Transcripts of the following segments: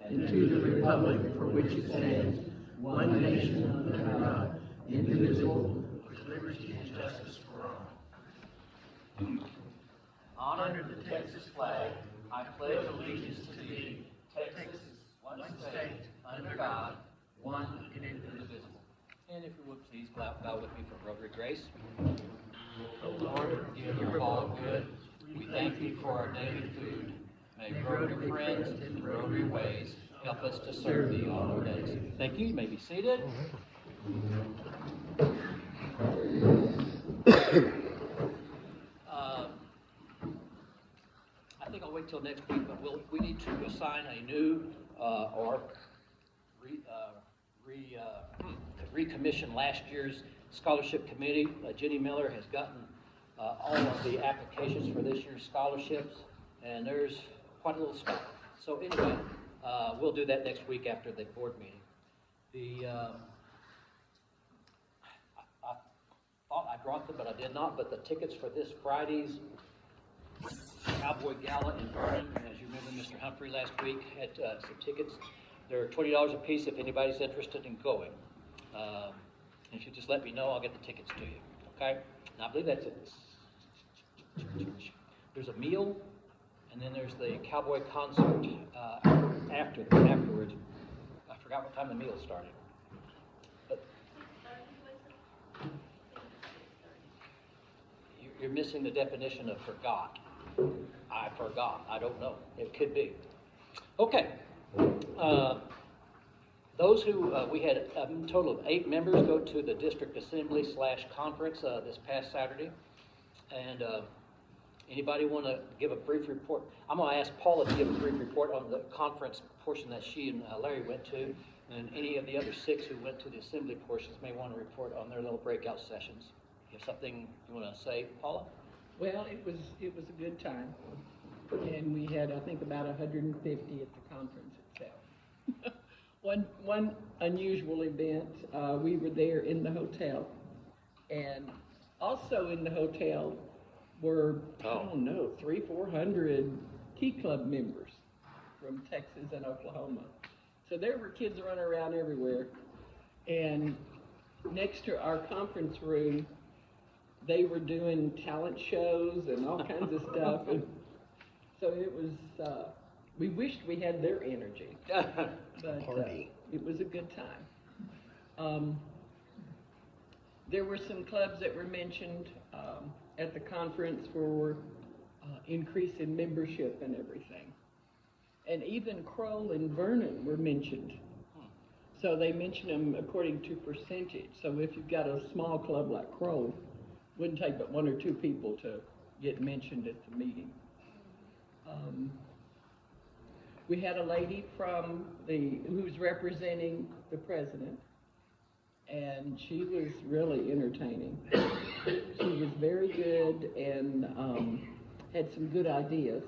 and to the republic for which it stands, one nation under God, indivisible, with liberty and justice for all. Honor the Texas flag. I pledge allegiance to thee, Texas, one state, under God, one and indivisible. And if you would please bow with me for Rotary Grace. O Lord, give your all good. We thank thee for our daily food. May Rotary friends and Rotary ways help us to serve thee all our days. Thank you. You may be seated. I think I'll wait till next week, but we need to assign a new or recommission last year's scholarship committee. Jenny Miller has gotten all of the applications for this year's scholarships, and there's quite a little stuff. So anyway, we'll do that next week after the board meeting. I thought I brought them, but I did not. But the tickets for this Friday's Cowboy Gala in Vernon, as you remember, Mr. Humphrey last week had some tickets. They're $20 a piece if anybody's interested in going. If you just let me know, I'll get the tickets to you. Okay? And I believe that's it. There's a meal, and then there's the cowboy concert afterwards. I forgot what time the meal started. But you're missing the definition of forgot. I forgot. I don't know. It could be. Okay. Those who, we had a total of 8 members go to the district assembly / conference this past Saturday. And anybody want to give a brief report? I'm going to ask Paula to give a brief report on the conference portion that she and Larry went to. And any of the other 6 who went to the assembly portions may want to report on their little breakout sessions. You have something you want to say, Paula? Well, it was a good time, and we had, I think, about 150 at the conference itself. One unusual event, we were there in the hotel, and also in the hotel were, I don't know, 300-400 Key Club members from Texas and Oklahoma. So there were kids running around everywhere, and next to our conference room, they were doing talent shows and all kinds of stuff. And so it was, we wished we had their energy, but it was a good time. There were some clubs that were mentioned at the conference for increase in membership and everything. And even Kroll and Vernon were mentioned. So they mention them according to percentage. So if you've got a small club like Kroll, wouldn't take but 1 or 2 people to get mentioned at the meeting. We had a lady from who's representing the president, and she was really entertaining. She was very good and had some good ideas.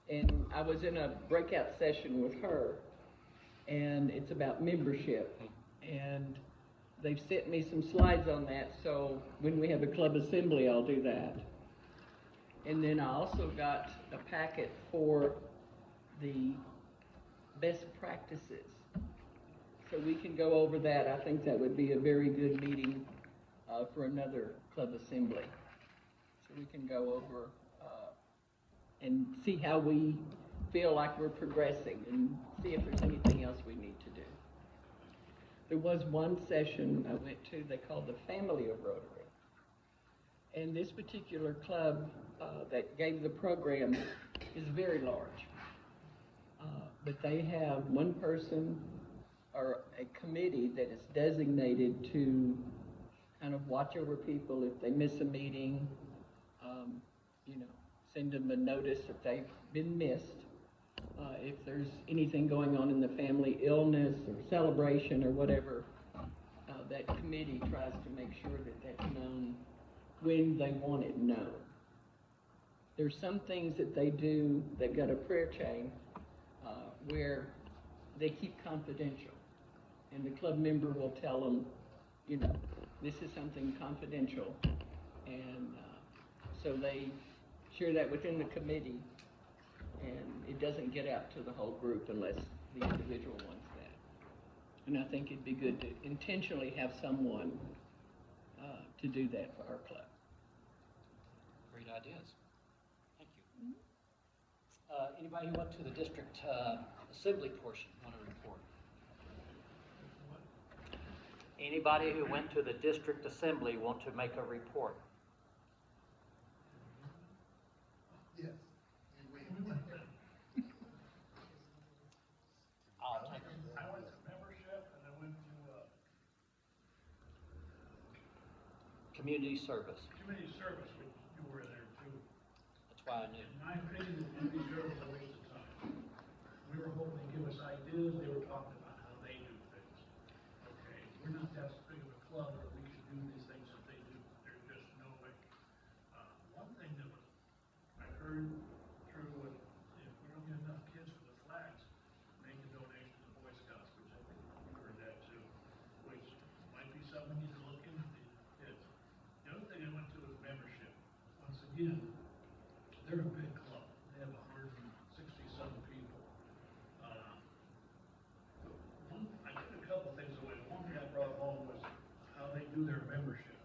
And I was in a breakout session with her, and it's about membership. And they've sent me some slides on that, so when we have a club assembly, I'll do that. And then I also got a packet for the best practices. So we can go over that. I think that would be a very good meeting for another club assembly. So we can go over and see how we feel like we're progressing and see if there's anything else we need to do. There was one session I went to, they called the Family of Rotary. And this particular club that gave the program is very large. But they have one person or a committee that is designated to kind of watch over people if they miss a meeting, send them a notice that they've been missed. If there's anything going on in the family, illness or celebration or whatever, that committee tries to make sure that that's known when they want it known. There's some things that they do, they've got a prayer chain where they keep confidential. And the club member will tell them, this is something confidential. And so they share that within the committee. and it doesn't get out to the whole group unless the individual wants that. And I think it'd be good to intentionally have someone to do that for our club. Great ideas. Thank you. Anybody who went to the district assembly portion want to report? Anybody who went to the district assembly want to make a report? Yes. I'll take it. I went to membership and I went to Community service. community service, which you were there too. That's why I knew. In my opinion, the community service is a waste of time. We were hoping to give us ideas, they were talking about how they do things. Okay, we're not that big of a club that we should do these things that they do. There's just no way. One thing that was, I heard through, if we don't get enough kids for the flags, make a donation to the Boy Scouts, which I think you heard that too, which might be something we need to look into the kids. The other thing I went to was membership. Once again, they're a big club. They have 160-some people. I took a couple things away. One thing I brought home was how they do their membership.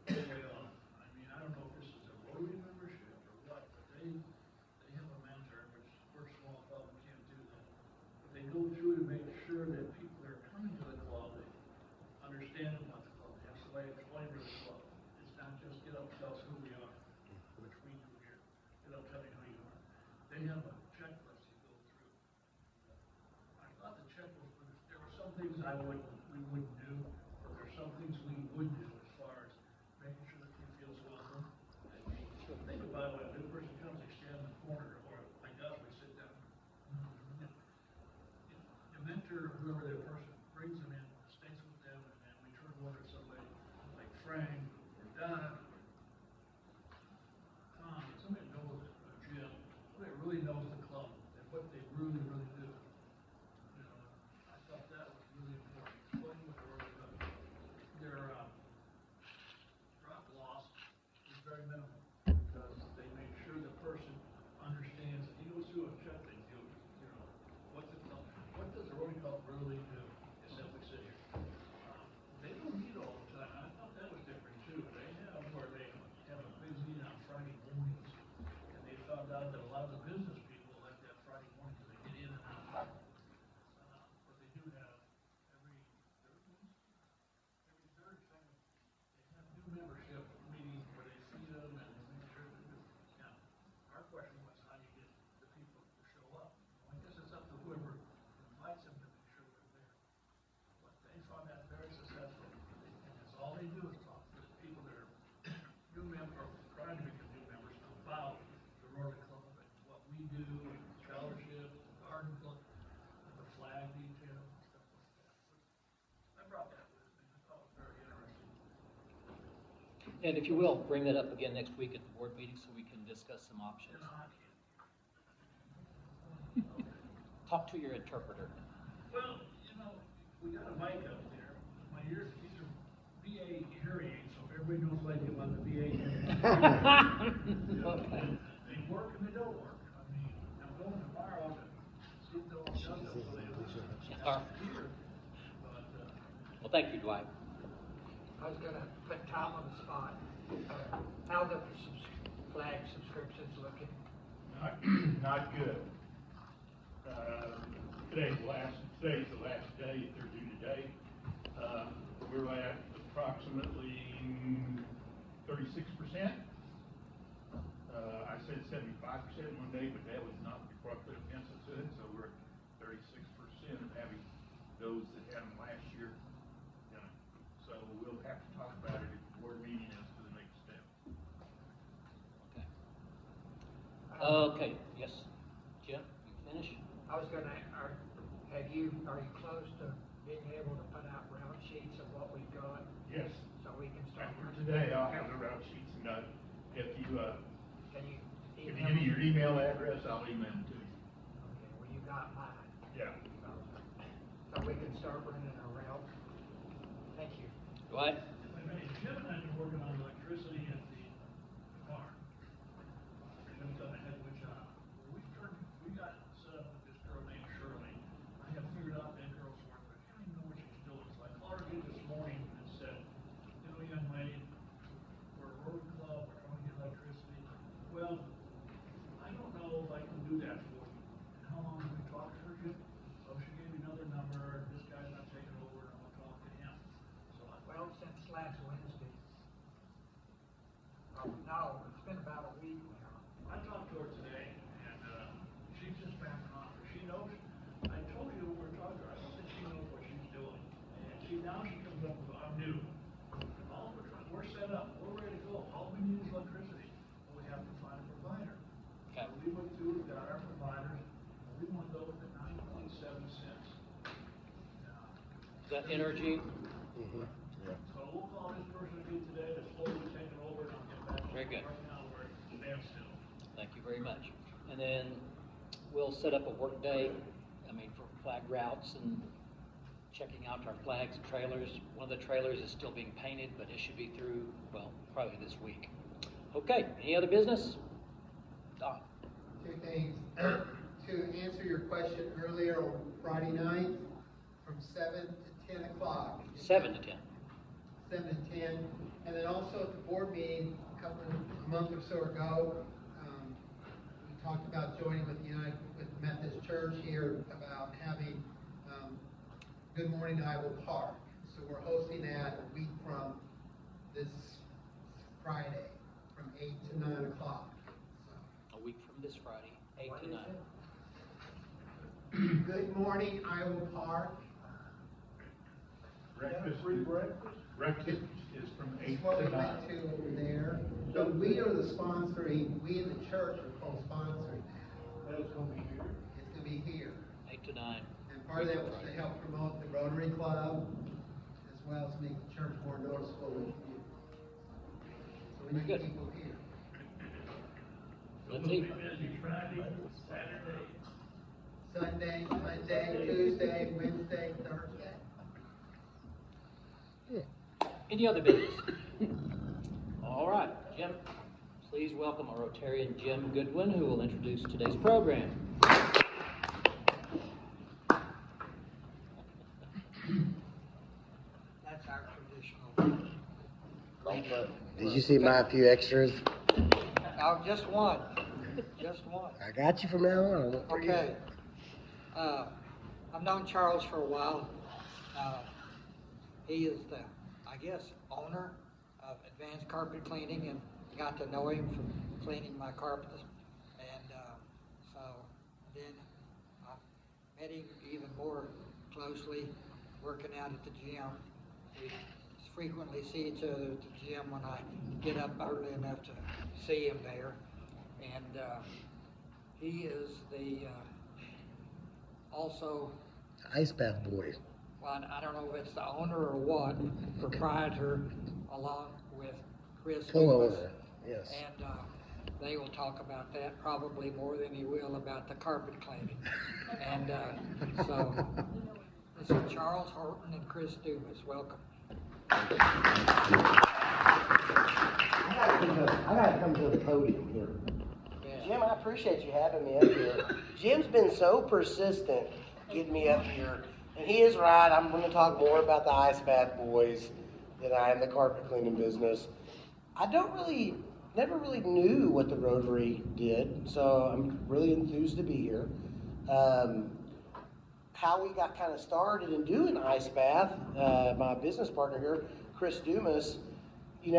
Early on. I mean, I don't know if this is a rotary membership or what, but they have a mentor, which we're a small club, we can't do that. But they go through to make sure that people that are coming to the club, they understand about the club. They have somebody explain to the club. It's not just get up and tell us who we are, which we do here. Get up, tell me who you are. They have a checklist you go through. I thought the checklist was, there were some things we wouldn't do, but there's some things we would do as far as making sure that he feels welcome. So think about it, when a new person comes, they stand in the corner, or like us, we sit down. The mentor, whoever that person brings them in, stays with them, and then we turn over to somebody like Frank or Don or Tom, somebody that knows Jim, somebody that really knows the club and what they really, really do. You know, I thought that was really important. Explain what they're really doing. Their drop loss is very minimal because they make sure the person understands. He goes through a check they do. You know, what's it called? What does the Rotary Club really do? It simply says they don't meet all the time. I thought that was different too. They have where they have a big meeting on Friday mornings, and they found out that a lot of the business people like that Friday morning because they get in and out. But they do have every third thing, they have new membership meetings where they see them and they make sure they do. Now, our question was, how do you get the people to show up? Well, I guess it's up to whoever invites them to make sure they're there. But they found that very successful. And that's all they do is talk to the people that are new members, or trying to become new members, about the Rotary Club and what we do, scholarship, the garden club, the flag detail, and stuff like that. I brought that with me. I thought it was very interesting. And if you will, bring that up again next week at the board meeting so we can discuss some options. You know, I can't. Talk to your interpreter. Well, you know, we got a mic up there. My ears, these are VA hearing aids, so if everybody knows what I do about the VA hearing aids. Okay. They work and they don't work. I mean, I'm going tomorrow to see if they'll adjust them so they don't All right. hear. But, Well, thank you, Dwight. I was gonna put Tom on the spot. How the flag subscriptions looking? not good. Today's the last day, they're due today. We're at approximately 36%. I said 75% one day, but that was not before I put a pencil to it, so we're at 36% of having those that had them last year done. So we'll have to talk about it at the board meeting as to the next step. Okay. Okay, yes. Jim, you finish? I was gonna, are you close to being able to put out route sheets of what we've got? Yes. So we can start. After today, I'll have the route sheets and if you, Can you if you email? give me your email address, I'll email it to you. Okay, well, you got mine. Yeah. So we can start running our route. Thank you. Dwight? Jim and I have been working on electricity at the barn. Jim's done a heck of a job. We've turned well, I don't know if I can do that for you. And how long have we talked to her, Jim? Oh, she gave me another number, and this guy's not taking over, and I'm gonna talk to him. So I, Well, since last Wednesday. Oh, no, it's been about a week now. I talked to her today, and, she's just backing off. She knows, I told you when we were talking to her, I don't think she knows what she's doing. And see, now she comes up with, I'm new. All we're set up, we're ready to go. All we need is electricity, and we have to find a provider. Okay. So we went through, we got our providers, and we want to go with the 9.7 cents. Is that energy? So we'll call this person again today that's slowly taking over, and I'll get back to Very you. good. Right now, we're at standstill. Thank you very much. And then we'll set up a work day, for flag routes and checking out our flags and trailers. One of the trailers is still being painted, but it should be through, well, probably this week. Okay, any other business? Don? Two things. To answer your question earlier on Friday night, from 7 to 10 o'clock. 7 to 10. 7 to 10. And then also at the board meeting, a month or so ago, we talked about joining with with Methodist Church here about having Good Morning Iowa Park. So we're hosting that a week from this Friday, from 8 to 9 o'clock. So. A week from this Friday, 8 to 9. Good Morning Iowa Park. Breakfast, free breakfast? Breakfast is from That's 8 what we to 9. went to over there. So we are the sponsoring, we in the church are co-sponsoring that. That is going to be here. It's gonna be here. 8 to 9. And part of that was to help promote the Rotary Club, as well as make the church more noticeable in the community. So we Very need good. people here. Let's see. Busy Friday, Saturday. Sunday, Monday, Tuesday, Wednesday, Thursday. Any other business? All right, Jim, please welcome our Rotarian Jim Goodwin, who will introduce today's program. That's our traditional. Did you see my few extras? Oh, just one, just one. I got you from now on. Okay. I've known Charles for a while. He is the, I guess, owner of Advanced Carpet Cleaning, and got to know him from cleaning my carpets. And so then I met him even more closely working out at the gym. We frequently see each other at the gym when I get up early enough to see him there. And he is the also, Icebathboys. well, I don't know if it's the owner or what, proprietor, along with Chris. Co-owner, Dumas. yes. And they will talk about that probably more than he will about the carpet cleaning. And so, this is Charles Horton and Chris Dumas. Welcome. I gotta come to the podium here. Yeah. Jim, I appreciate you having me up here. Jim's been so persistent getting me up here, and he is right. I'm going to talk more about the Icebathboys than I am the carpet cleaning business. I never really knew what the Rotary did, so I'm really enthused to be here. How we got kind of started in doing ice bath, my business partner here, Chris Dumas, we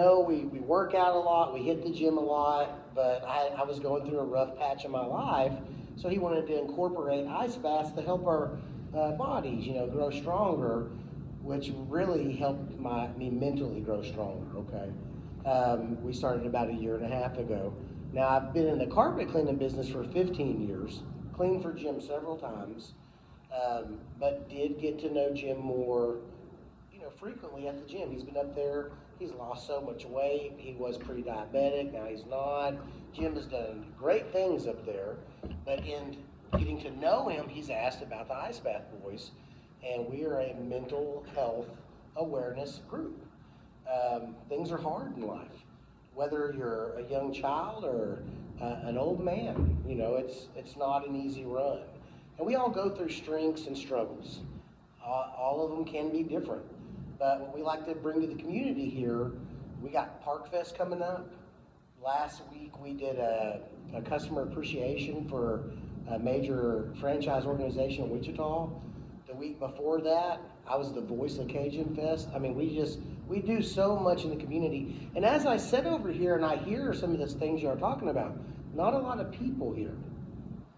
work out a lot, we hit the gym a lot, but I was going through a rough patch in my life, so he wanted to incorporate ice baths to help our bodies, grow stronger, which really helped me mentally grow stronger, okay? We started about 1.5 years ago. Now, I've been in the carpet cleaning business for 15 years, cleaned for Jim several times, but did get to know Jim more, frequently at the gym. He's been up there, he's lost so much weight, he was pre-diabetic, now he's not. Jim has done great things up there, but in getting to know him, he's asked about the Icebathboys, and we are a mental health awareness group. Things are hard in life, whether you're a young child or an old man, it's not an easy run. And we all go through strengths and struggles. All of them can be different. But what we like to bring to the community here, we got Park Fest coming up, Last week, we did a customer appreciation for a major franchise organization in Wichita. The week before that, I was the voice of Cajun Fest. I mean, we do so much in the community. And as I sit over here and I hear some of those things you're talking about, not a lot of people here.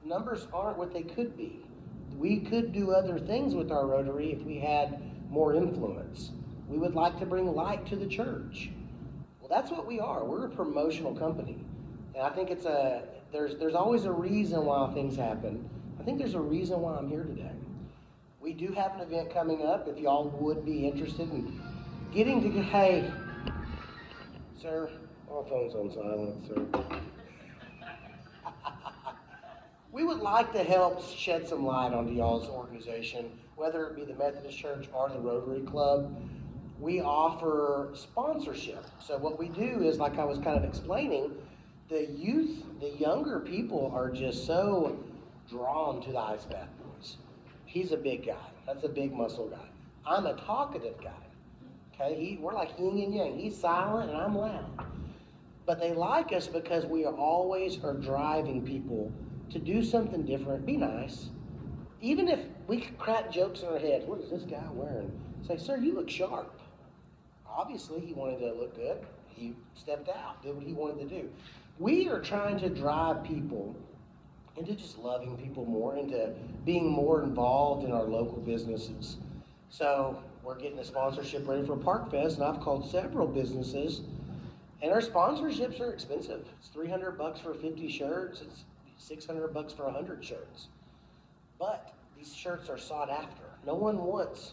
Numbers aren't what they could be. We could do other things with our Rotary if we had more influence. We would like to bring light to the church. Well, that's what we are. We're a promotional company. And I think there's always a reason why things happen. I think there's a reason why I'm here today. We do have an event coming up if y'all would be interested in getting to, hey, sir, our phone's on silent, sir. We would like to help shed some light onto y'all's organization, whether it be the Methodist Church or the Rotary Club. We offer sponsorship. So what we do is, like I was kind of explaining, the youth, the younger people are just so drawn to the icebathboys. He's a big guy. That's a big muscle guy. I'm a talkative guy. Okay, we're like yin and yang. He's silent and I'm loud. But they like us because we always are driving people to do something different, be nice. Even if we crack jokes in our heads, what is this guy wearing? Say, sir, you look sharp. Obviously, he wanted to look good. He stepped out, did what he wanted to do. We are trying to drive people into just loving people more, into being more involved in our local businesses. So we're getting a sponsorship ready for Park Fest, and I've called several businesses, and our sponsorships are expensive. It's $300 for 50 shirts. It's $600 for 100 shirts. But these shirts are sought after. No one wants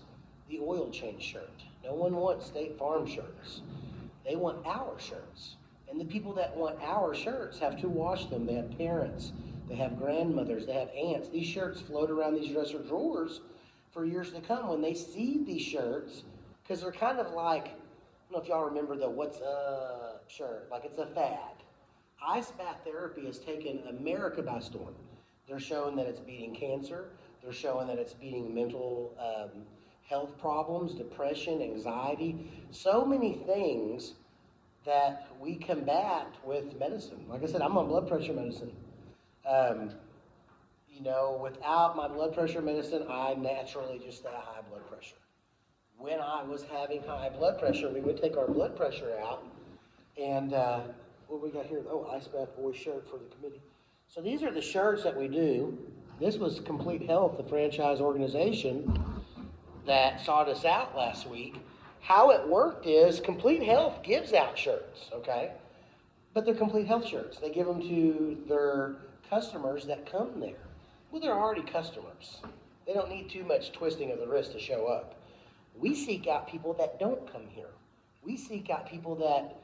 the oil change shirt. No one wants State Farm shirts. They want our shirts. And the people that want our shirts have to wash them. They have parents. They have grandmothers. They have aunts. These shirts float around these dresser drawers for years to come. When they see these shirts, because they're kind of like, I don't know if y'all remember the what's up shirt. Like it's a fad. Ice bath therapy has taken America by storm. They're showing that it's beating cancer. They're showing that it's beating mental health problems, depression, anxiety, so many things that we combat with medicine. Like I said, I'm on blood pressure medicine. Without my blood pressure medicine, I naturally just stay high blood pressure. When I was having high blood pressure, we would take our blood pressure out, and what we got here? Oh, Ice Bath Boys shirt for the committee. So these are the shirts that we do. This was Complete Health, the franchise organization that sought us out last week. How it worked is Complete Health gives out shirts, okay? But they're Complete Health shirts. They give them to their customers that come there. Well, they're already customers. They don't need too much twisting of the wrist to show up. We seek out people that don't come here. We seek out people that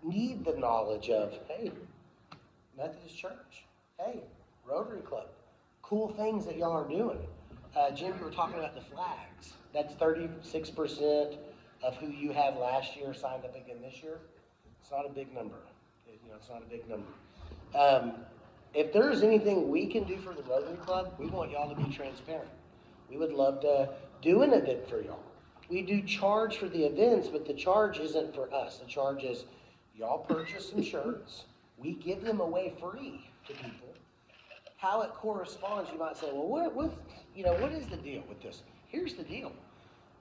need the knowledge of, hey, Methodist Church, hey, Rotary Club, cool things that y'all are doing. Jim, you were talking about the flags. That's 36% of who you had last year signed up again this year. It's not a big number. It's not a big number. If there's anything we can do for the Rotary Club, we want y'all to be transparent. We would love to do an event for y'all. We do charge for the events, but the charge isn't for us. The charge is y'all purchase some shirts. We give them away free to people. How it corresponds, you might say, well, what is the deal with this? Here's the deal.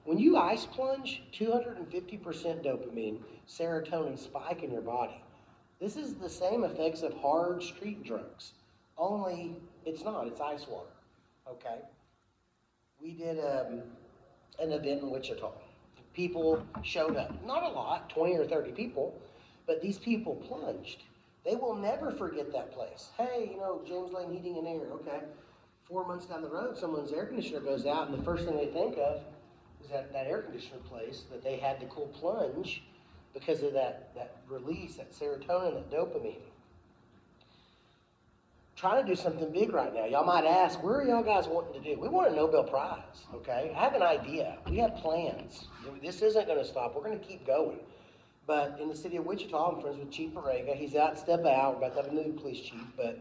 When you ice plunge, 250% dopamine, serotonin spike in your body. This is the same effects of hard street drugs, only it's not, it's ice water, okay? We did an event in Wichita. People showed up, not a lot, 20 or 30 people, but these people plunged. They will never forget that place. Hey, James Lane Heating and Air, okay. 4 months down the road, someone's air conditioner goes out, and the first thing they think of is that air conditioner place that they had the cool plunge because of that release, that serotonin, that dopamine. Trying to do something big right now. Y'all might ask, where are y'all guys wanting to do? We want a Nobel Prize, okay? I have an idea. We have plans. This isn't going to stop. We're going to keep going. But in the city of Wichita, I'm friends with Chief Barrega. He's out, step out. We're about to have a new police chief. But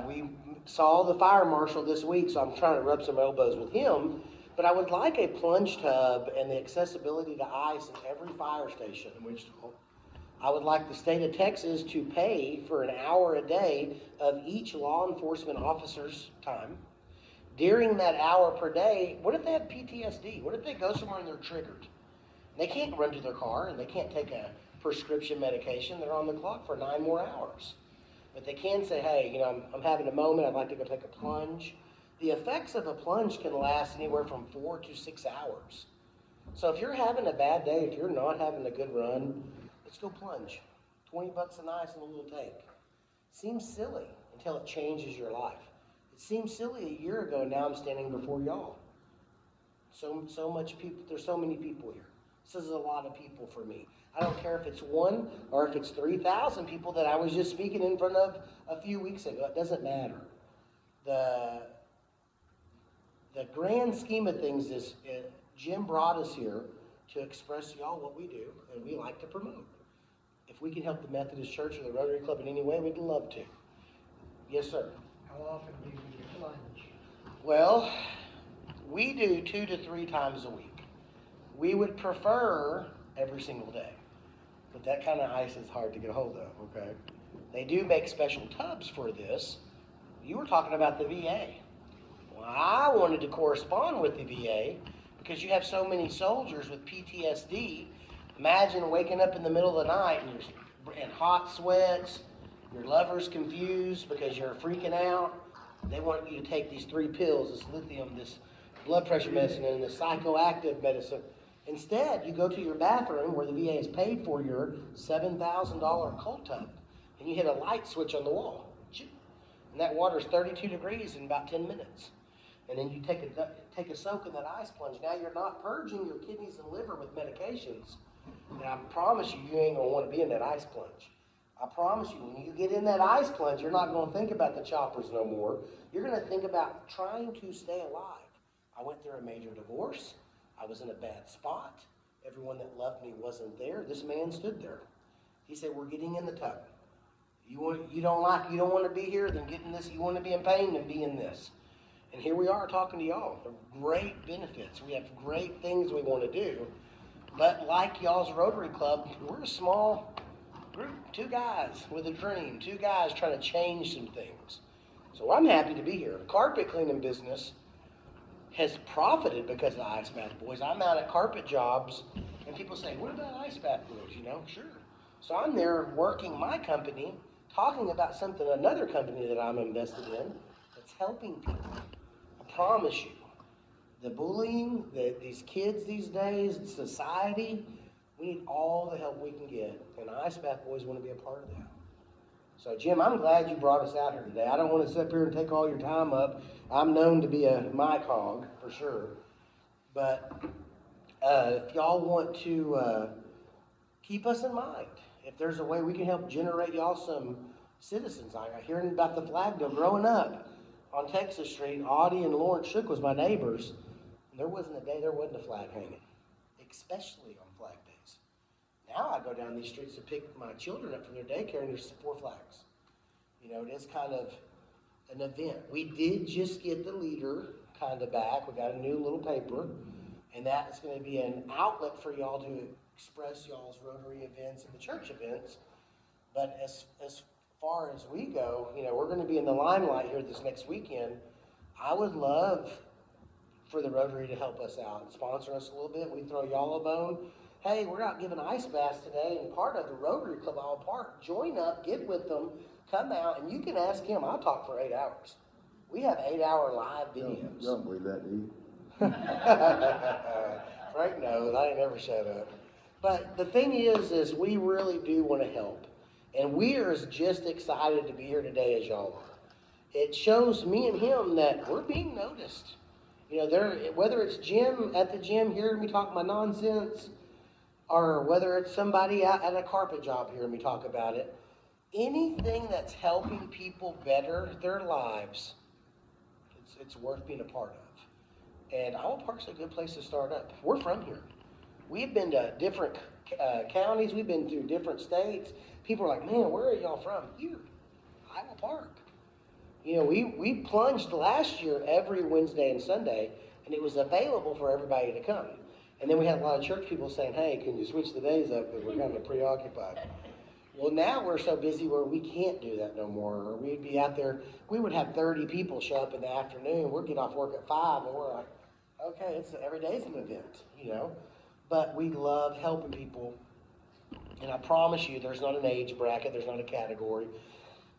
we saw the fire marshal this week, so I'm trying to rub some elbows with him. But I would like a plunge tub and the accessibility to ice in every fire station in Wichita. I would like the state of Texas to pay for an hour a day of each law enforcement officer's time. During that hour per day, what if they have PTSD? What if they go somewhere and they're triggered? They can't run to their car and they can't take a prescription medication. They're on the clock for 9 more hours. But they can say, hey, I'm having a moment. I'd like to go take a plunge. The effects of a plunge can last anywhere from 4 to 6 hours. So if you're having a bad day, if you're not having a good run, let's go plunge. $20 an ice in a little tank. Seems silly until it changes your life. It seemed silly a year ago, now I'm standing before y'all. So much people, there's so many people here. This is a lot of people for me. I don't care if it's 1 or if it's 3,000 people that I was just speaking in front of a few weeks ago. It doesn't matter. The grand scheme of things is Jim brought us here to express to y'all what we do and we like to promote. If we can help the Methodist Church or the Rotary Club in any way, we'd love to. Yes, sir. How often do you plunge? Well, we do 2 to 3 times a week. We would prefer every single day, but that kind of ice is hard to get a hold of, okay? They do make special tubs for this. You were talking about the VA. Well, I wanted to correspond with the VA because you have so many soldiers with PTSD. Imagine waking up in the middle of the night and you're in hot sweats, your lover's confused because you're freaking out. They want you to take these 3 pills, this lithium, this blood pressure medicine, and this psychoactive medicine. Instead, you go to your bathroom where the VA has paid for your $7,000 cold tub, and you hit a light switch on the wall. And that water is 32 degrees in about 10 minutes. And then you take a soak in that ice plunge. Now you're not purging your kidneys and liver with medications. And I promise you, you ain't going to want to be in that ice plunge. I promise you, when you get in that ice plunge, you're not going to think about the choppers no more. You're going to think about trying to stay alive. I went through a major divorce. I was in a bad spot. Everyone that loved me wasn't there. This man stood there. He said, we're getting in the tub. You don't want to be here, then get in this. You want to be in pain, then be in this. And here we are talking to y'all. They're great benefits. We have great things we want to do. But like y'all's Rotary Club, we're a small group, 2 guys with a dream, 2 guys trying to change some things. So I'm happy to be here. The carpet cleaning business has profited because of the Ice Bath Boys. I'm out at carpet jobs, and people say, what about Ice Bath Boys? Sure. So I'm there working my company, talking about something, another company that I'm invested in, that's helping people. I promise you, the bullying, these kids these days, society, we need all the help we can get, and Ice Bath Boys want to be a part of that. So, Jim, I'm glad you brought us out here today. I don't want to sit up here and take all your time up. I'm known to be a mic hog, for sure. But if y'all want to keep us in mind, if there's a way we can help generate y'all some citizens. I hearing about the flag bill growing up on Texas Street. Audie and Lawrence Shook was my neighbors. And there wasn't a day there wasn't a flag hanging, especially on flag days. Now I go down these streets to pick my children up from their daycare, and there's 4 flags. It is kind of an event. We did just get the leader kind of back. We got a new little paper, and that is going to be an outlet for y'all to express y'all's Rotary events and the church events. But as far as we go, we're going to be in the limelight here this next weekend. I would love for the Rotary to help us out and sponsor us a little bit. We throw y'all a bone. Hey, we're out giving ice baths today, and part of the Rotary Club Isle Park. Join up, get with them, come out, and you can ask him. I'll talk for 8 hours. We have 8-hour live videos. You don't believe that, do you? Frank knows. I ain't never shut up. But the thing is we really do want to help. And we are just excited to be here today as y'all are. It shows me and him that we're being noticed. Whether it's Jim at the gym hearing me talk my nonsense, or whether it's somebody out at a carpet job hearing me talk about it, anything that's helping people better their lives, it's worth being a part of. And Isle Park's a good place to start up. We're from here. We've been to different counties. We've been through different states. People are like, man, where are y'all from? Here, Isle Park. We plunged last year every Wednesday and Sunday, and it was available for everybody to come. And then we had a lot of church people saying, hey, can you switch the days up because we're kind of preoccupied. Well, now we're so busy where we can't do that no more. Or we'd be out there, we would have 30 people show up in the afternoon. We'd get off work at 5 and we're like, okay, every day's an event, you know. But we love helping people. And I promise you, there's not an age bracket, there's not a category.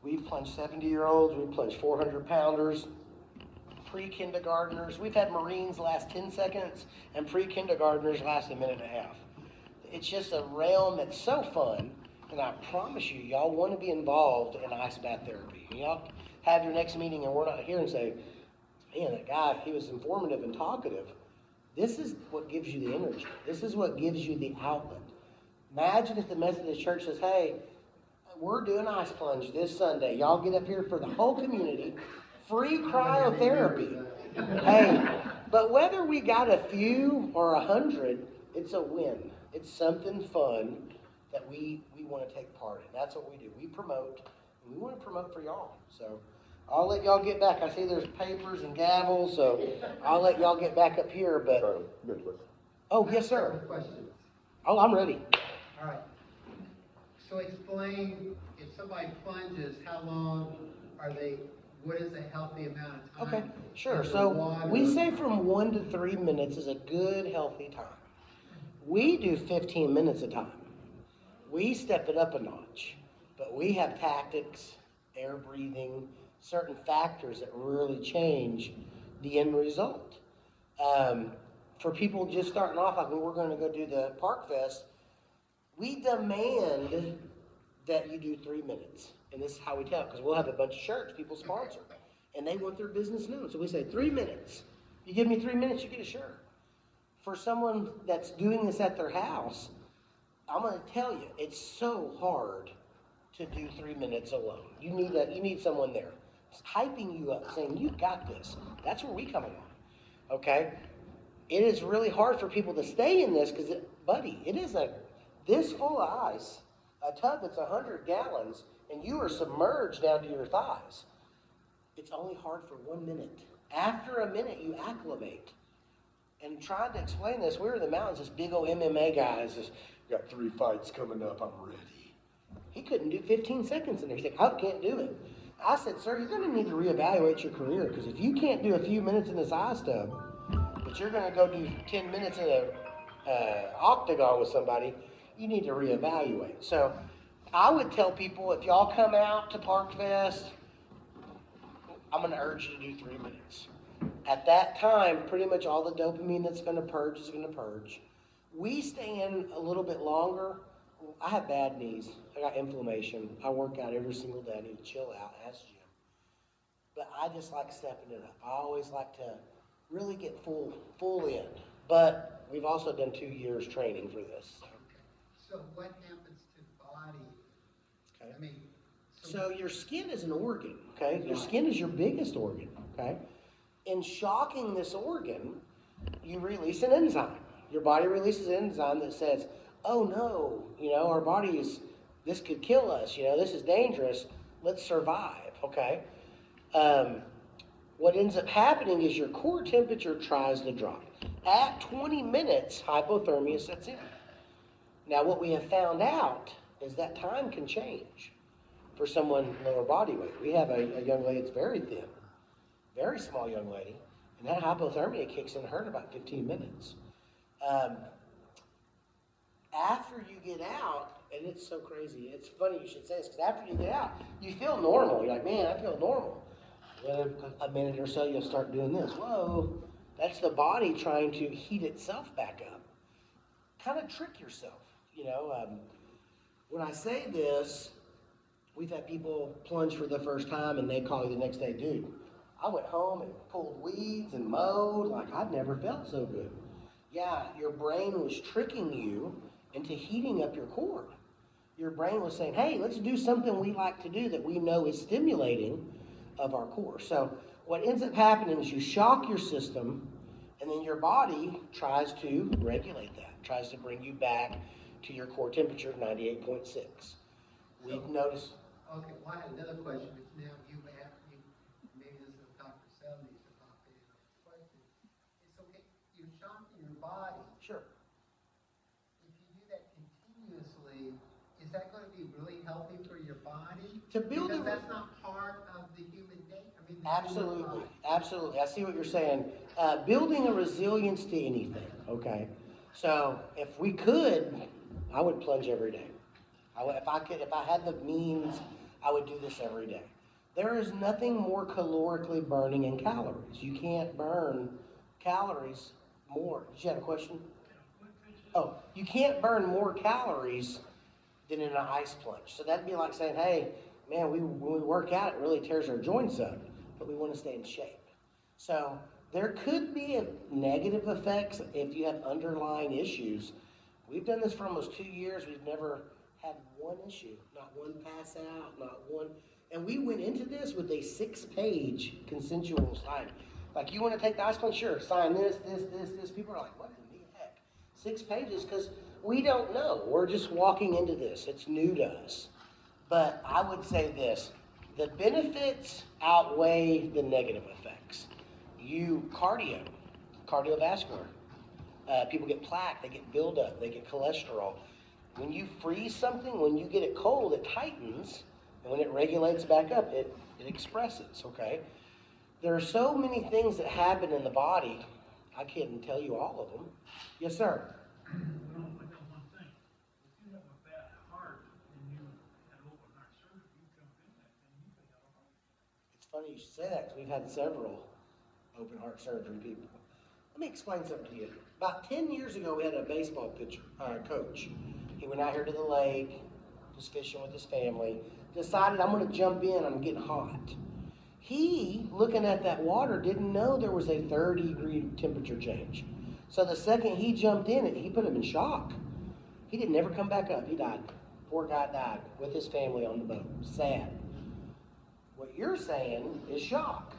We've plunged 70-year-olds, we've plunged 400-pounders, pre-kindergartners. We've had Marines last 10 seconds and pre-kindergartners last a minute and a half. It's just a realm that's so fun. And I promise you, y'all want to be involved in ice bath therapy. Y'all have your next meeting and we're not here and say, man, that guy, he was informative and talkative. This is what gives you the energy. This is what gives you the outlet. Imagine if the Methodist Church says, hey, we're doing ice plunge this Sunday. Y'all get up here for the whole community, free cryotherapy. Hey, but whether we got a few or 100, it's a win. It's something fun that we want to take part in. That's what we do. We promote, and we want to promote for y'all. So I'll let y'all get back. I see there's papers and gavels, so I'll let y'all get back up here. But oh, yes, sir. Questions. Oh, I'm ready. All right. So explain, if somebody plunges, how long are they, what is a healthy amount of time? Okay, sure. in the So water? we say from 1 to 3 minutes is a good, healthy time. We do 15 minutes a time. We step it up a notch, but we have tactics, air breathing, certain factors that really change the end result. For people just starting off, like when we're going to go do the Park Fest, we demand that you do 3 minutes. And this is how we tell, because we'll have a bunch of shirts people sponsor, and they want their business known. So we say 3 minutes. You give me 3 minutes, you get a shirt. For someone that's doing this at their house, I'm going to tell you, it's so hard to do 3 minutes alone. You need someone there. It's hyping you up, saying, you got this. That's where we come along, okay? It is really hard for people to stay in this because, buddy, it is this full of ice, a tub that's 100 gallons, and you are submerged down to your thighs. It's only hard for 1 minute. After a minute, you acclimate. And trying to explain this, we were in the mountains, this big old MMA guy is just, got 3 fights coming up, I'm ready. He couldn't do 15 seconds in there. He's like, I can't do it. I said, sir, you're going to need to reevaluate your career, because if you can't do a few minutes in this ice tub, but you're going to go do 10 minutes in an octagon with somebody, you need to reevaluate. So I would tell people, if y'all come out to Park Fest, I'm going to urge you to do 3 minutes. At that time, pretty much all the dopamine that's going to purge is going to purge. We stay in a little bit longer. I have bad knees. I got inflammation. I work out every single day. I need to chill out, ask Jim. But I just like stepping it up. I always like to really get full in. But we've also done 2 years training for this. So what happens to the body? Okay. I mean, So your skin is an organ, okay? Your skin is your biggest organ, okay? In shocking this organ, you release an enzyme. Your body releases an enzyme that says, oh no, our bodies, this could kill us, this is dangerous, let's survive, okay? What ends up happening is your core temperature tries to drop. At 20 minutes, hypothermia sets in. Now what we have found out is that time can change for someone lower body weight. We have a young lady that's very thin, very small young lady, and that hypothermia kicks in her in about 15 minutes. After you get out, and it's so crazy, it's funny you should say this, because after you get out, you feel normal. You're like, man, I feel normal. Within a minute or so, you'll start doing this. Whoa, that's the body trying to heat itself back up. Kind of trick yourself, When I say this, we've had people plunge for the first time, and they call you the next day, dude, I went home and pulled weeds and mowed like I'd never felt so good. Yeah, your brain was tricking you into heating up your core. Your brain was saying, hey, let's do something we like to do that we know is stimulating of our core. So what ends up happening is you shock your system, and then your body tries to regulate that, tries to bring you back to your core temperature of 98.6. We've noticed. okay, well, I had another question, which now maybe this is Dr. Selby's about the question. It's okay, you're shocking your body. Sure. is that gonna be really healthy for your body? To build Because a- that's not part of the human nature, I mean, the human Absolutely, body. absolutely. I see what you're saying. Building a resilience to anything, okay? So if we could, I would plunge every day. If I had the means, I would do this every day. There is nothing more calorically burning in calories. You can't burn calories more. Did you have a question? Oh, you can't burn more calories than in an ice plunge. So that'd be like saying, hey, man, when we work out, it really tears our joints up, but we want to stay in shape. So there could be negative effects if you have underlying issues. We've done this for almost 2 years. We've never had one issue, not one pass out, not one. And we went into this with a 6-page consensual sign. Like, you want to take the ice plunge? Sure, sign this. People are like, what in the heck? 6 pages, because we don't know. We're just walking into this. It's new to us. But I would say this, the benefits outweigh the negative effects. Cardiovascular. People get plaque, they get buildup, they get cholesterol. When you freeze something, when you get it cold, it tightens, and when it regulates back up, it expresses, okay? There are so many things that happen in the body, I can't tell you all of them. Yes, sir? Well, I got one thing. If you have a bad heart and you had open heart surgery, you jump in that thing, you could have a heart attack. It's funny you should say that, because we've had several open heart surgery people. Let me explain something to you. About 10 years ago, we had a baseball coach. He went out here to the lake, was fishing with his family, decided, I'm going to jump in, I'm getting hot. He, looking at that water, didn't know there was a 30-degree temperature change. So the second he jumped in it, he put him in shock. He didn't never come back up. He died. Poor guy died with his family on the boat. Sad. What you're saying is shock.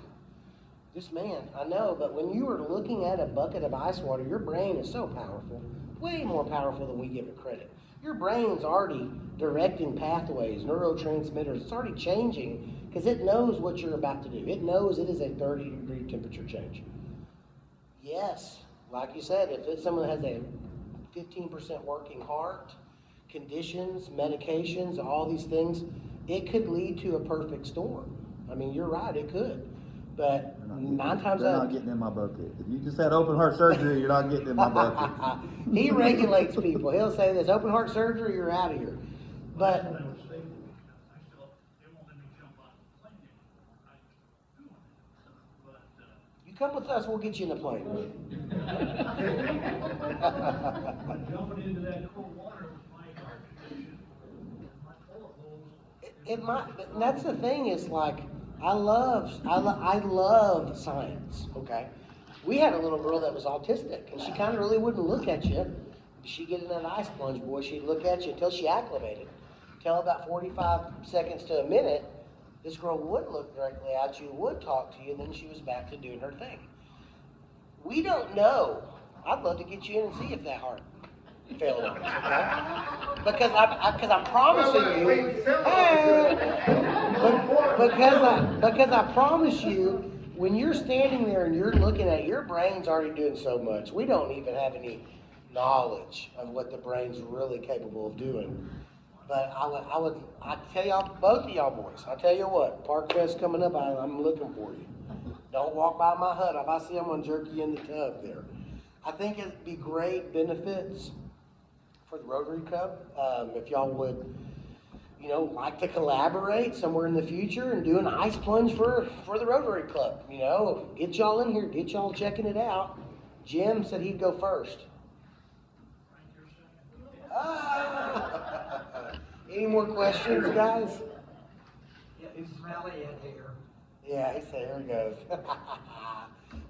This man, I know, but when you are looking at a bucket of ice water, your brain is so powerful, way more powerful than we give it credit. Your brain's already directing pathways, neurotransmitters. It's already changing because it knows what you're about to do. It knows it is a 30-degree temperature change. Yes, like you said, if it's someone that has a 15% working heart, conditions, medications, all these things, it could lead to a perfect storm. I mean, you're right, it could. But They're not getting in my bucket. If you just had open heart surgery, you're not getting in my bucket. He regulates people. He'll say this, open heart surgery, you're out of here. That's But what I was thinking, because they won't let me jump on the plane anymore. I do it. But, you come with us, we'll get you in the plane. but jumping into that cold water with my heart condition, my bullet holes. It might, but that's the thing is like, I love science, okay? We had a little girl that was autistic, and she kind of really wouldn't look at you. She'd get in that ice plunge, boy, she'd look at you until she acclimated. Till about 45 seconds to a minute, this girl would look directly at you, would talk to you, and then she was back to doing her thing. We don't know. I'd love to get you in and see if that heart failed on us, okay? Because I'm promising you, because I promise you, when you're standing there and you're looking at it, your brain's already doing so much. We don't even have any knowledge of what the brain's really capable of doing. But I tell y'all, both of y'all boys, I tell you what, Park Fest coming up, I'm looking for you. Don't walk by my hut. If I see I'm gonna jerk you in the tub there. I think it'd be great benefits for the Rotary Club, if y'all would, like to collaborate somewhere in the future and do an ice plunge for the Rotary Club. Get y'all in here, get y'all checking it out. Jim said he'd go first. Any more questions, guys? Yeah, it's smelly in here. Yeah, he said, here it goes.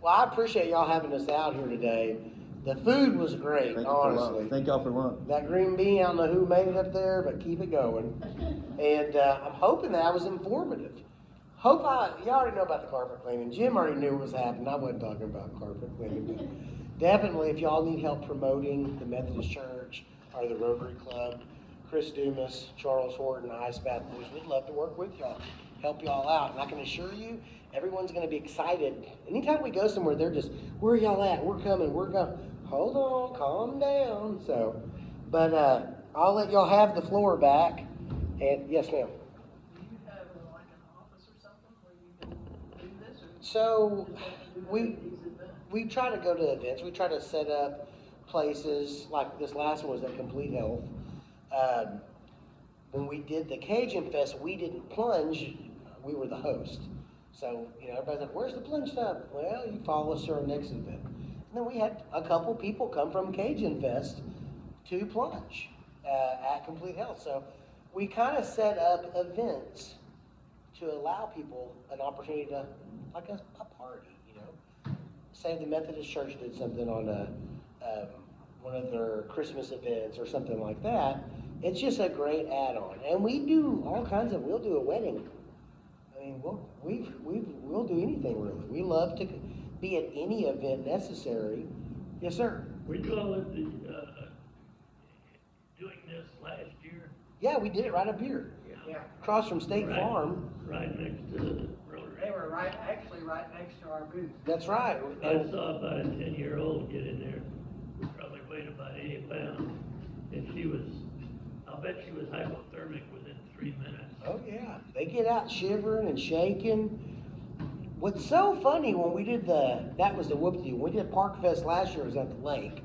Well, I appreciate y'all having us out here today. The food was great, honestly. Thank y'all for lunch. That green bean, I don't know who made it up there, but keep it going. And I'm hoping that I was informative. Y'all already know about the carpet cleaning. Jim already knew what was happening. I wasn't talking about carpet cleaning. But definitely, if y'all need help promoting the Methodist Church or the Rotary Club, Chris Dumas, Charles Horton, icebathboys, we'd love to work with y'all, help y'all out. And I can assure you, everyone's going to be excited. Anytime we go somewhere, they're just, where y'all at? We're coming, we're going. Hold on, calm down. But I'll let y'all have the floor back. And yes, ma'am. Do you have like an office or something where you can do this, or? So we These events? we try to go to events. We try to set up places like this last one was at Complete Health. Um, when we did the Cajun Fest, we didn't plunge. We were the host. So, everybody's like, where's the plunge time? Well, you follow us to our next event. And then we had a couple people come from Cajun Fest to plunge at Complete Health. So we kind of set up events to allow people an opportunity to, like a party, Say the Methodist Church did something on one of their Christmas events or something like that. It's just a great add-on. And we do all kinds of, we'll do a wedding. I mean, we'll do anything really. We love to be at any event necessary. Yes, sir. Were you all at the, doing this last year? Yeah, we did it right up here. Yeah, Across from State Right. Farm. Right next to the rotary. they were actually right next to our booth. That's right. I And saw about a 10-year-old get in there, who probably weighed about 80 pounds, and I'll bet she was hypothermic within 3 minutes. oh yeah, they get out shivering and shaking. What's so funny when we did that was the whoop-de-doo. When we did Park Fest last year, it was at the lake.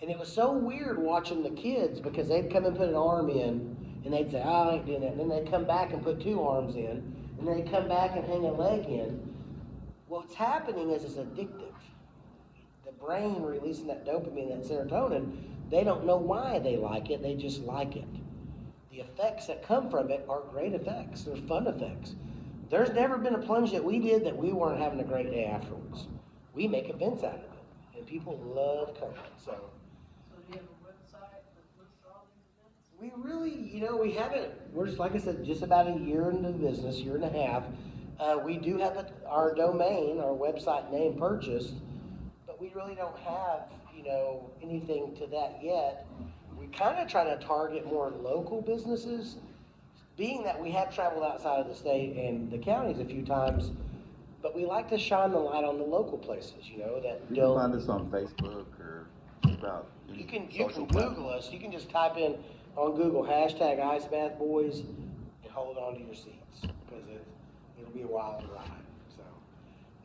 And it was so weird watching the kids because they'd come and put an arm in and they'd say, oh, I ain't doing that. And then they'd come back and put 2 arms in and then they'd come back and hang a leg in. What's happening is it's addictive. The brain releasing that dopamine, that serotonin, they don't know why they like it, they just like it. The effects that come from it are great effects. They're fun effects. There's never been a plunge that we did that we weren't having a great day afterwards. We make events out of it, and people love coming. So So do you have a website that lists all these events? we really, we haven't. We're just, like I said, just about a year into the business, year and a half. We do have our domain, our website name purchased, but we really don't have, anything to that yet. We kind of try to target more local businesses, being that we have traveled outside of the state and the counties a few times, but we like to shine the light on the local places, that You can don't. find us on Facebook or just about any You can social Google platform. us. You can just type in on Google #icebathboys and hold on to your seats because it'll be a wild ride. So,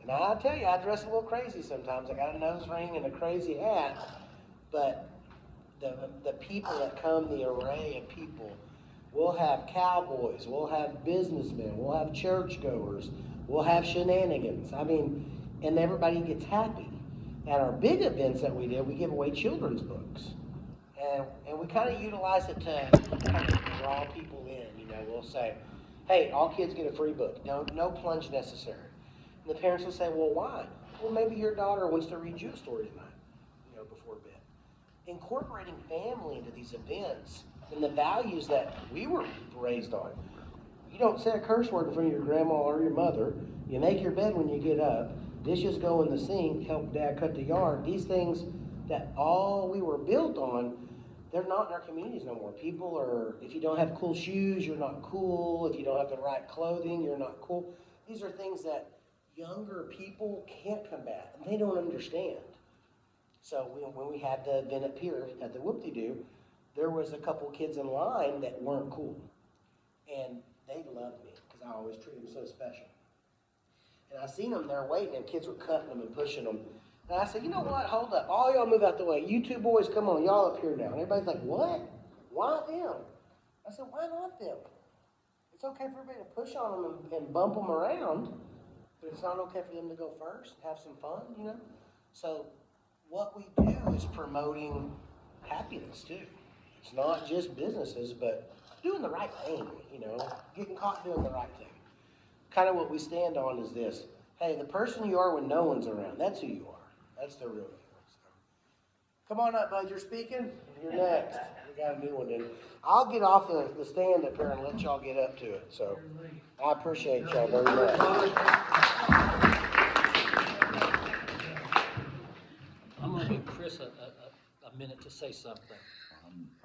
and I tell you, I dress a little crazy sometimes. I got a nose ring and a crazy hat, but the people that come, the array of people, we'll have cowboys, we'll have businessmen, we'll have churchgoers, we'll have shenanigans. I mean, and everybody gets happy. At our big events that we did, we give away children's books. And we kind of utilize it to kind of draw people in, We'll say, hey, all kids get a free book. No plunge necessary. And the parents will say, well, why? Well, maybe your daughter wants to read you a story tonight, before bed. Incorporating family into these events and the values that we were raised on. You don't say a curse word in front of your grandma or your mother. You make your bed when you get up. Dishes go in the sink. Help dad cut the yard. These things that all we were built on, they're not in our communities no more. People are, if you don't have cool shoes, you're not cool. If you don't have the right clothing, you're not cool. These are things that younger people can't combat, and they don't understand. So when we had the event up here at the whoop-de-doo, there was a couple kids in line that weren't cool. And they loved me because I always treat them so special. And I seen them there waiting, and kids were cutting them and pushing them. And I said, you know what? Hold up. All y'all move out the way. You 2 boys, come on. Y'all up here now. And everybody's like, what? Why them? I said, why not them? It's okay for everybody to push on them and bump them around, but it's not okay for them to go first, have some fun, So what we do is promoting happiness too. It's not just businesses, but doing the right thing, getting caught doing the right thing. Kind of what we stand on is this. Hey, the person you are when no one's around, that's who you are. That's the real deal. So, come on up, bud. You're speaking. You're next. We got a new one in. I'll get off the stand up here and let y'all get up to it. So I appreciate y'all very much. I'm gonna give Chris a minute to say something.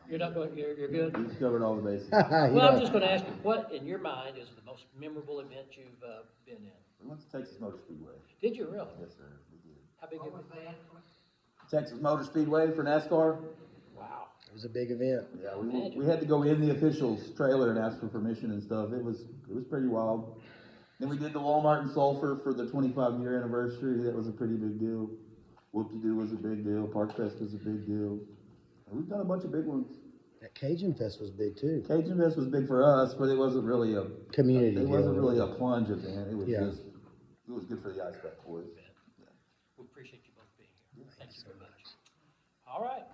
You're not going, you're good? He's covered all the bases. Well, I'm just gonna ask you, what in your mind is the most memorable event you've been in? We went to Texas Motor Speedway. Did you really? Yes, sir. We did. How big What of was it? that? Texas Motor Speedway for NASCAR. Wow. was a big event. Yeah, we had to go in the official's trailer and ask for permission and stuff. It was pretty wild. Then we did the Walmart in Sulphur for the 25-year anniversary. That was a pretty big deal. Whoop-de-doo was a big deal. Park Fest was a big deal. We've done a bunch of big ones. That Cajun Fest was big too. Cajun Fest was big for us, but it wasn't really a Community It wasn't deal. really a plunge event. It was Yeah. just it was good for the icebathboys. We appreciate you both being here. Thank you very much. All right,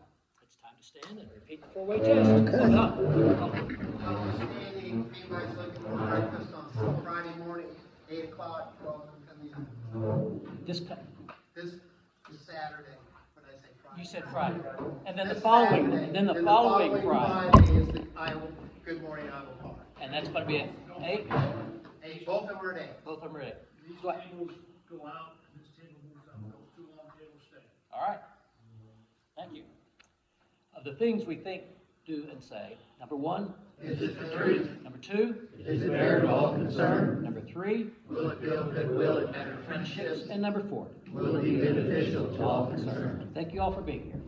it's time to stand and repeat the four-way test. Outstanding. Anybody's looking for breakfast on Friday morning, 8 o'clock, welcome to come in. This, This is Saturday, what did I say, Friday? you said Friday, and then the This following, Saturday, and then the and following Friday. is the Iowa, Good Morning Iowa Park. And that's gonna be at 8, Both of them are at 8. both of them are 8. These Go ahead. tables go out, and this table moves out, those two long tables stay. All right, thank you. Of the things we think, do, and say, number 1, Is it the truth? number 2, Is it fair to all concerned? number 3, Will it build goodwill and better friendships? and number 4. Will it be beneficial to all concerned? Thank you all for being here.